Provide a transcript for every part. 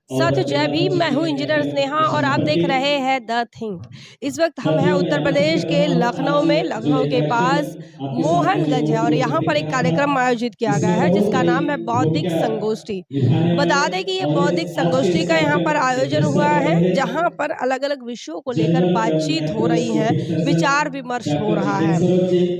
साथियों जय भीम। मैं हूँ इंजीनियर स्नेहा और आप देख रहे हैं द थिंक। इस वक्त हम हैं उत्तर प्रदेश के लखनऊ में। लखनऊ के पास मोहनगंज है और यहाँ पर एक कार्यक्रम आयोजित किया गया है जिसका नाम है बौद्धिक संगोष्ठी। बता दें कि ये बौद्धिक संगोष्ठी का यहाँ पर आयोजन हुआ है जहाँ पर अलग अलग विषयों को लेकर बातचीत हो रही है, विचार विमर्श हो रहा है।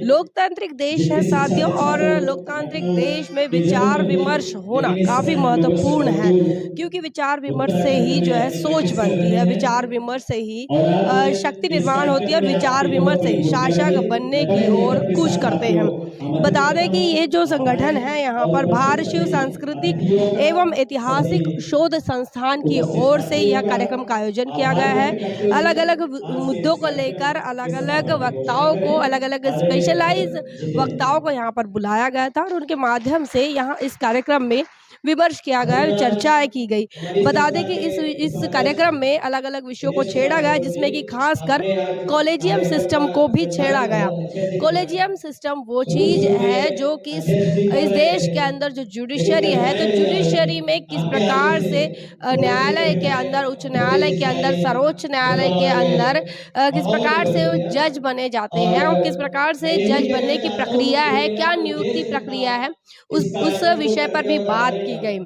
लोकतांत्रिक देश है साथियों और लोकतांत्रिक देश में विचार विमर्श होना काफी महत्वपूर्ण है, क्योंकि विचार विमर्श से ही जो है सोच बनती है, विचार विमर्श से ही शक्ति निर्माण होती है और विचार विमर्श से ही शासक बनने की ओर कूच करते हैं। बता दें कि ये जो संगठन है यहाँ पर भारतीय सांस्कृतिक एवं ऐतिहासिक शोध संस्थान की ओर से यह कार्यक्रम का आयोजन किया गया है। अलग अलग मुद्दों को लेकर अलग अलग वक्ताओं को, अलग अलग स्पेशलाइज वक्ताओं को यहाँ पर बुलाया गया था और उनके माध्यम से यहाँ इस कार्यक्रम में विमर्श किया गया, चर्चाएं की गई। बता दें कि इस कार्यक्रम में अलग अलग विषयों को छेड़ा गया, जिसमें कि खासकर कॉलेजियम सिस्टम को भी छेड़ा गया। कॉलेजियम सिस्टम वो चीज है जो कि इस देश के अंदर जो जुडिशरी है, तो जुडिशरी में किस प्रकार से न्यायालय के अंदर, उच्च न्यायालय के अंदर, सर्वोच्च न्यायालय के अंदर किस प्रकार से जज बने जाते हैं और किस प्रकार से जज बनने की प्रक्रिया है, क्या नियुक्ति प्रक्रिया है, उस विषय पर भी बात की गई।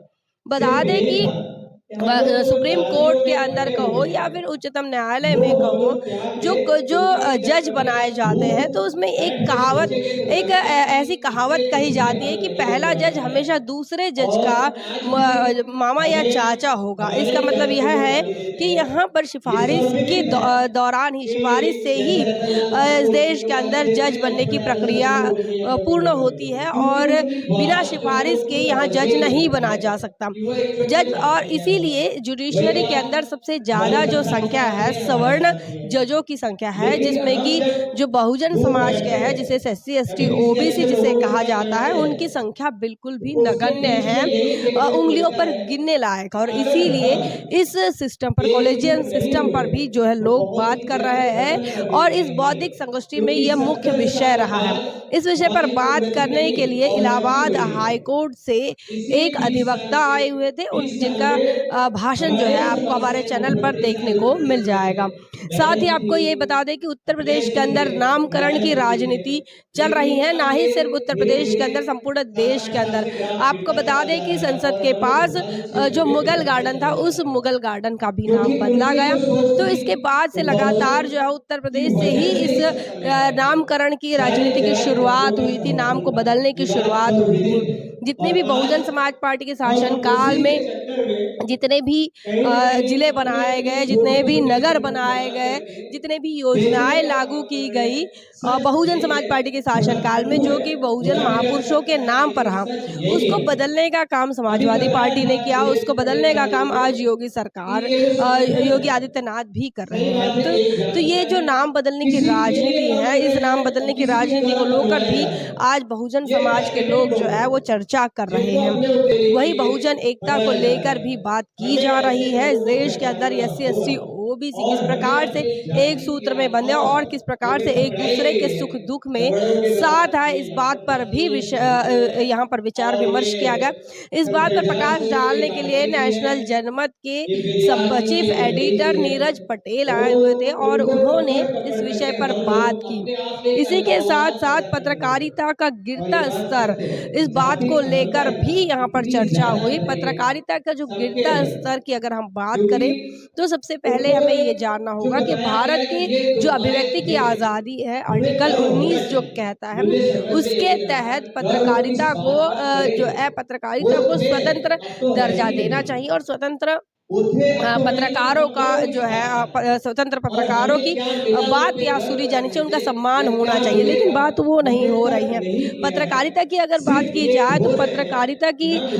बता दें कि सुप्रीम कोर्ट के अंदर कहो या फिर उच्चतम न्यायालय में कहो, जो जज बनाए जाते हैं, तो उसमें एक कहावत, ऐसी कहावत कही जाती है कि पहला जज हमेशा दूसरे जज का मामा या चाचा होगा। इसका मतलब यह है कि यहाँ पर सिफारिश के दौरान ही, सिफारिश से ही इस देश के अंदर जज बनने की प्रक्रिया पूर्ण होती है और बिना सिफारिश के यहाँ जज नहीं बना जा सकता जज। और इसीलिए जुडिशरी के अंदर सबसे ज्यादा जो संख्या है सवर्ण जजों की संख्या है, जिसमें कि जो बहुजन समाज के हैं, जिसे SC ST OBC जिसे कहा जाता है, उनकी संख्या बिल्कुल भी नगण्य है, उंगलियों पर गिनने लायक। और इसीलिए इस सिस्टम पर, कॉलेजियन सिस्टम पर भी जो है लोग बात कर रहे हैं और इस बौद्धिक संगोष्ठी में यह मुख्य विषय रहा है। इस विषय पर बात करने के लिए इलाहाबाद हाईकोर्ट से एक अधिवक्ता आए हुए थे, जिनका भाषण जो है आपको हमारे चैनल पर देखने को मिल जाएगा। साथ ही आपको ये बता दें कि उत्तर प्रदेश के अंदर नामकरण की राजनीति चल रही है, ना ही सिर्फ उत्तर प्रदेश के अंदर, संपूर्ण देश के अंदर। आपको बता दें कि संसद के पास जो मुगल गार्डन था, उस मुगल गार्डन का भी नाम बदला गया। तो इसके बाद से लगातार जो है उत्तर प्रदेश से ही इस नामकरण की राजनीति की शुरुआत हुई थी, नाम को बदलने की शुरुआत हुई थी। जितने भी बहुजन समाज पार्टी के शासनकाल में जितने भी जिले बनाए गए, जितने भी नगर बनाए गए, जितने भी योजनाएं लागू की गई बहुजन समाज पार्टी के शासनकाल में, जो कि बहुजन महापुरुषों के नाम पर रहा, उसको बदलने का काम समाजवादी पार्टी ने किया। उसको बदलने का काम आज योगी सरकार, योगी आदित्यनाथ भी कर रहे हैं। तो ये जो नाम बदलने की राजनीति है, इस नाम बदलने की राजनीति को लेकर भी आज बहुजन समाज के लोग जो है वो चर्चा कर रहे हैं। वही बहुजन एकता को लेकर भी बात की जा रही है। इस देश के अंदर SC ST OBC किस प्रकार से एक सूत्र में बंधे और किस प्रकार से एक दूसरे के सुख दुख में साथ आए, इस बात पर भी यहाँ पर विचार विमर्श किया गया। इस बात पर प्रकाश डालने के लिए नेशनल जनमत के चीफ एडिटर नीरज पटेल आए हुए थे और उन्होंने इस विषय पर बात की। इसी के साथ साथ पत्रकारिता का गिरता स्तर, इस बात को लेकर भी यहाँ पर चर्चा हुई। पत्रकारिता का जो गिरता स्तर की अगर हम बात करें, तो सबसे पहले हमें ये जानना होगा कि भारत की जो अभिव्यक्ति की आज़ादी है, आर्टिकल 19 जो कहता है, उसके तहत पत्रकारिता को जो है, पत्रकारिता को स्वतंत्र दर्जा देना चाहिए और स्वतंत्र पत्रकारों का जो है, स्वतंत्र पत्रकारों की बात या सुनी जानी चाहिए, उनका सम्मान होना चाहिए। लेकिन बात वो नहीं हो रही है। पत्रकारिता की अगर बात की जाए तो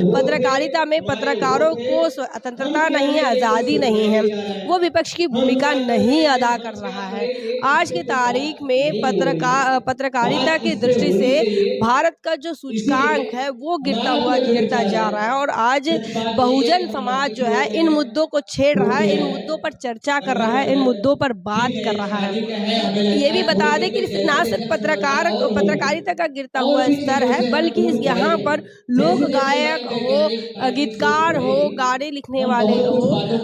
पत्रकारिता में पत्रकारों को स्वतंत्रता नहीं है, आज़ादी नहीं है, वो विपक्ष की भूमिका नहीं अदा कर रहा है। आज की तारीख में पत्रकारिता की दृष्टि से भारत का जो सूचकांक है वो गिरता जा रहा है और आज बहुजन समाज जो है इन मुद्दों को छेड़ रहा है, इन मुद्दों पर चर्चा कर रहा है, इन मुद्दों पर बात कर रहा है। ये भी बता दें कि ना सिर्फ पत्रकारिता का गिरता हुआ स्तर है, बल्कि यहाँ पर लोक गायक हो, गीतकार हो, गाने लिखने वाले हो,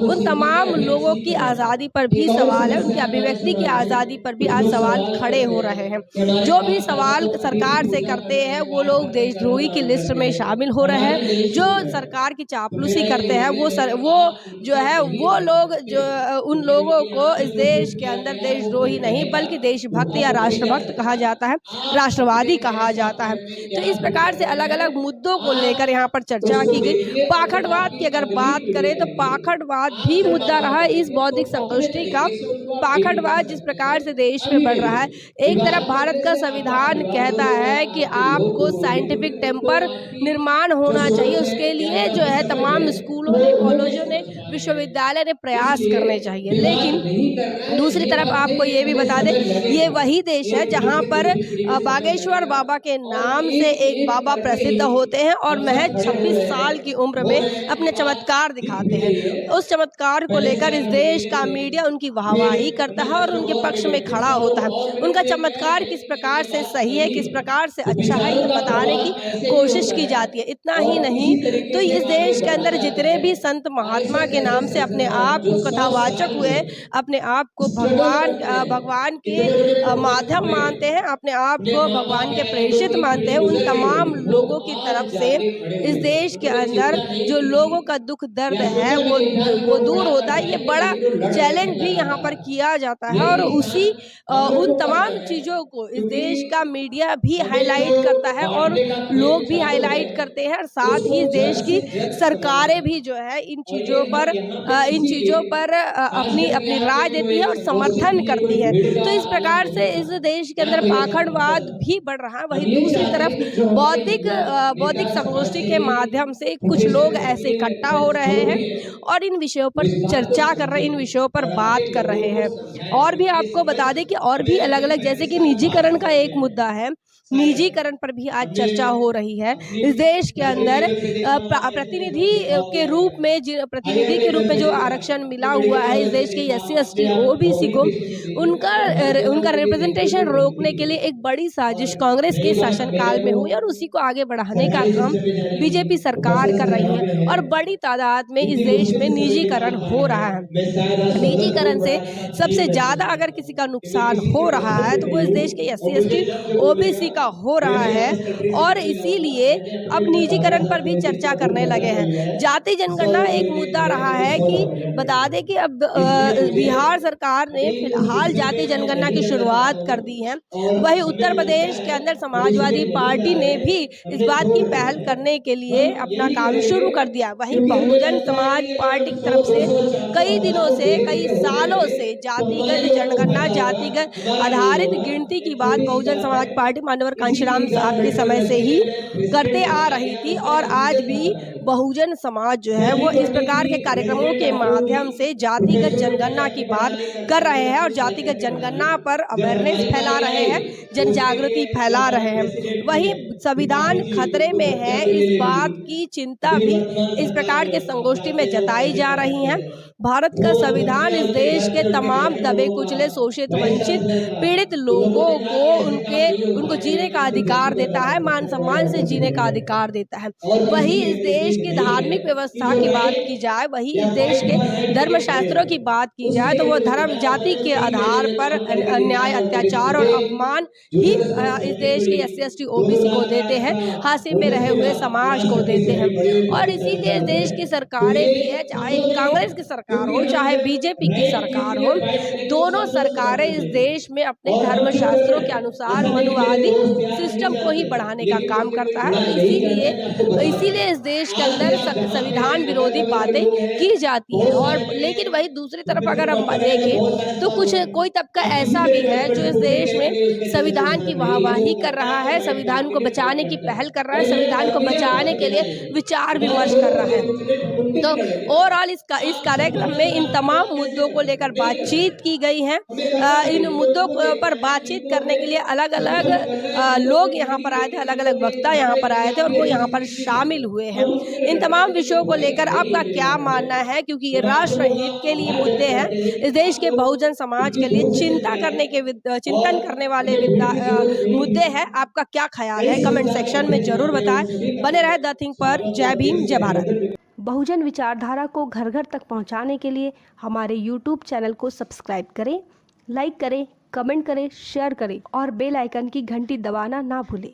उन तमाम लोगों की आज़ादी पर भी सवाल है, उनकी अभिव्यक्ति की आज़ादी पर भी आज सवाल खड़े हो रहे हैं। जो भी सवाल सरकार से करते हैं वो लोग देशद्रोही की लिस्ट में शामिल हो रहे हैं। जो सरकार की चापलूसी करते हैं वो लोग जो उन लोगों को इस देश के अंदर देशद्रोही नहीं बल्कि देशभक्त या राष्ट्रभक्त कहा जाता है, राष्ट्रवादी कहा जाता है। तो इस प्रकार से अलग-अलग मुद्दों को लेकर यहाँ पर चर्चा की गई। पाखंडवाद की अगर बात करें तो पाखंडवाद भी मुद्दा रहा है इस बौद्धिक संगोष्ठी का। पाखंडवाद जिस प्रकार से देश में बढ़ रहा है, एक तरफ भारत का संविधान कहता है कि आपको साइंटिफिक टेम्पर निर्माण होना चाहिए, उसके लिए जो है तमाम स्कूलों ने, कॉलेजों ने, विश्वविद्यालय ने प्रयास करने चाहिए। लेकिन दूसरी तरफ आपको ये भी बता दें, ये वही देश है जहाँ पर बागेश्वर बाबा के नाम से एक बाबा प्रसिद्ध होते हैं और महज 26 साल की उम्र में अपने चमत्कार दिखाते हैं। उस चमत्कार को लेकर इस देश का मीडिया उनकी वाहवाही करता है और उनके पक्ष में खड़ा होता है। उनका चमत्कार किस प्रकार से सही है, किस प्रकार से अच्छा है, ये बताने की कोशिश की जाती है। इतना ही नहीं तो इस देश के अंदर जितने भी संत महात्मा के नाम से अपने आप को कथावाचक हुए, अपने आप को भगवान के माध्यम मानते हैं, अपने आप को भगवान के प्रेषित मानते हैं, उन तमाम लोगों की तरफ से इस देश के अंदर जो लोगों का दुख दर्द है वो दूर होता है। ये बड़ा चैलेंज भी यहाँ पर किया जाता है और उन तमाम चीज़ों को इस देश का मीडिया भी हाईलाइट करता है और लोग भी हाईलाइट करते हैं और साथ ही देश की सरकारें भी जो है इन चीज़ों पर अपनी राय देती है और समर्थन करती है। तो इस प्रकार से इस देश के अंदर पाखंडवाद भी बढ़ रहा है। वहीं दूसरी तरफ बौद्धिक संगोष्ठी के माध्यम से कुछ लोग ऐसे इकट्ठा हो रहे हैं और इन विषयों पर चर्चा कर रहे हैं, इन विषयों पर बात कर रहे हैं। और भी आपको बता दें कि और भी अलग-अलग, जैसे कि निजीकरण का एक मुद्दा है, निजीकरण पर भी आज चर्चा हो रही है। इस देश के अंदर प्रतिनिधि के रूप में जो आरक्षण मिला हुआ है इस देश के SC ST OBC को, उनका रिप्रेजेंटेशन रोकने के लिए एक बड़ी साजिश कांग्रेस के शासनकाल में हुई और उसी को आगे बढ़ाने का काम बीजेपी सरकार कर रही है और बड़ी तादाद में इस देश में निजीकरण हो रहा है। निजीकरण से सबसे ज्यादा अगर किसी का नुकसान हो रहा है तो वो इस देश के SC ST OBC का हो रहा है और इसीलिए अब निजीकरण पर भी चर्चा करने लगे हैं। जाति जनगणना एक मुद्दा रहा है कि बता दें कि अब बिहार सरकार ने फिलहाल जाति जनगणना की शुरुआत कर दी है। वहीं उत्तर प्रदेश के अंदर समाजवादी पार्टी ने भी इस बात की पहल करने के लिए अपना काम शुरू कर दिया। वहीं बहुजन समाज पार्टी की तरफ से कई दिनों से, कई सालों से जातिगत जनगणना, जातिगत आधारित गिनती की बात बहुजन समाज पार्टी माननीय कांशीराम साहब के समय से ही करते आ रही थी और आज भी बहुजन समाज जो है वो इस प्रकार के कार्यक्रमों के माध्यम से जातिगत जनगणना की बात कर रहे हैं और जातिगत जनगणना पर अवेयरनेस फैला रहे हैं, जन जागृति फैला रहे हैं। वहीं संविधान खतरे में है, इस बात की चिंता भी इस प्रकार के संगोष्ठी में जताई जा रही है। भारत का संविधान इस देश के तमाम दबे कुचले, शोषित, वंचित, पीड़ित लोगों को उनको जीने का अधिकार देता है, मान सम्मान से जीने का अधिकार देता है। वही इस देश की धार्मिक व्यवस्था की बात की जाए, वही इस देश के धर्मशास्त्रों की बात की जाए तो वो धर्म जाति के आधार पर अन्याय, अत्याचार और अपमान ही इस देश के SC ST OBC को देते हैं, हाशिए में रहे हुए समाज को देते हैं। और इसीलिए देश की सरकारें भी है, चाहे कांग्रेस की सरकार हो चाहे बीजेपी की सरकार हो, दोनों सरकारें इस देश में अपने धर्मशास्त्रों के अनुसार मनुवादी सिस्टम को ही बढ़ाने का काम करता है। इसीलिए इस देश के अंदर संविधान विरोधी बातें की जाती है। और लेकिन वही दूसरी तरफ अगर हम देखें तो कोई तबका ऐसा भी है जो इस देश में संविधान की वाहवाही कर रहा है, संविधान को बचाने की पहल कर रहा है, संविधान को बचाने के लिए विचार विमर्श कर रहा है। तो ओवरऑल इस कार्यक्रम में इन तमाम मुद्दों को लेकर बातचीत की गई है। इन मुद्दों पर बातचीत करने के लिए अलग अलग लोग यहाँ पर आए थे, अलग अलग वक्ता यहाँ पर आए थे और वो यहाँ पर शामिल हुए हैं। इन तमाम विषयों को लेकर आपका क्या मानना है, क्योंकि ये राष्ट्र हित के लिए मुद्दे हैं, इस देश के बहुजन समाज के लिए चिंतन करने वाले मुद्दे हैं। आपका क्या ख्याल है, कमेंट सेक्शन में जरूर बताएं। बने रहे द थिंक पर। जय भीम, जय भारत। बहुजन विचारधारा को घर घर तक पहुंचाने के लिए हमारे YouTube चैनल को सब्सक्राइब करें, लाइक करें, कमेंट करें, शेयर करें और बेल आइकन की घंटी दबाना ना भूलें।